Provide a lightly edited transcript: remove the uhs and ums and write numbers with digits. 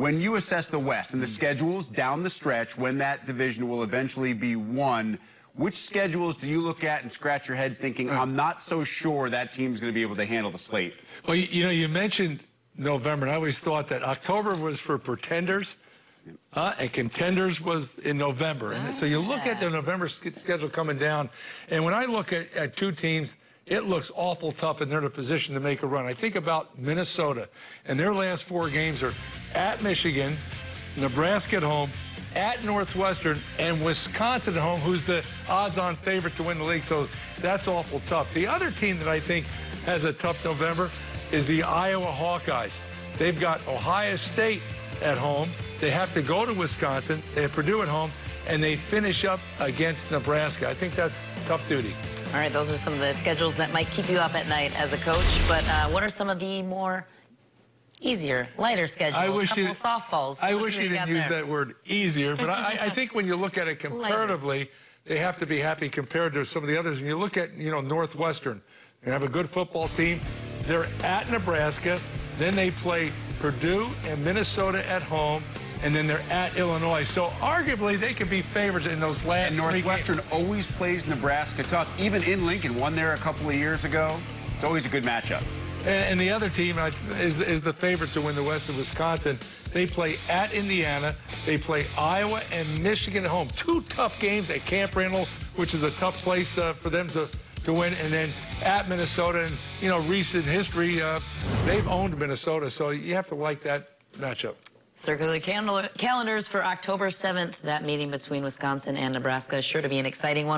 When you assess the West and the schedules down the stretch, when that division will eventually be won, which schedules do you look at and scratch your head thinking, I'm not so sure that team's going to be able to handle the slate? Well, you know, you mentioned November, and I always thought that October was for pretenders, and contenders was in November. And so you look at the November schedule coming down, and when I look at two teams, it looks awful tough, and they're in a position to make a run. I think about Minnesota, and their last 4 games are at Michigan, Nebraska at home, at Northwestern, and Wisconsin at home, who's the odds-on favorite to win the league. So that's awful tough. The other team that I think has a tough November is the Iowa Hawkeyes. They've got Ohio State at home. They have to go to Wisconsin. They have Purdue at home, and they finish up against Nebraska. I think that's tough duty. All right, those are some of the schedules that might keep you up at night as a coach. But what are some of the more easier, lighter schedules? I wish you softballs. I wish you didn't use that word easier, but I think when you look at it comparatively, they have to be happy compared to some of the others. And you look at, you know, Northwestern. They have a good football team. They're at Nebraska. Then they play Purdue and Minnesota at home. And then they're at Illinois. So arguably, they could be favorites in those last 3 games. And Northwestern always plays Nebraska tough. Even in Lincoln, won there a couple of years ago. It's always a good matchup. And the other team is the favorite to win the West of Wisconsin. They play at Indiana. They play Iowa and Michigan at home. 2 tough games at Camp Randall, which is a tough place for them to win. And then at Minnesota. And, you know, recent history, they've owned Minnesota. So you have to like that matchup. Circular calendars for October 7th. That meeting between Wisconsin and Nebraska is sure to be an exciting one.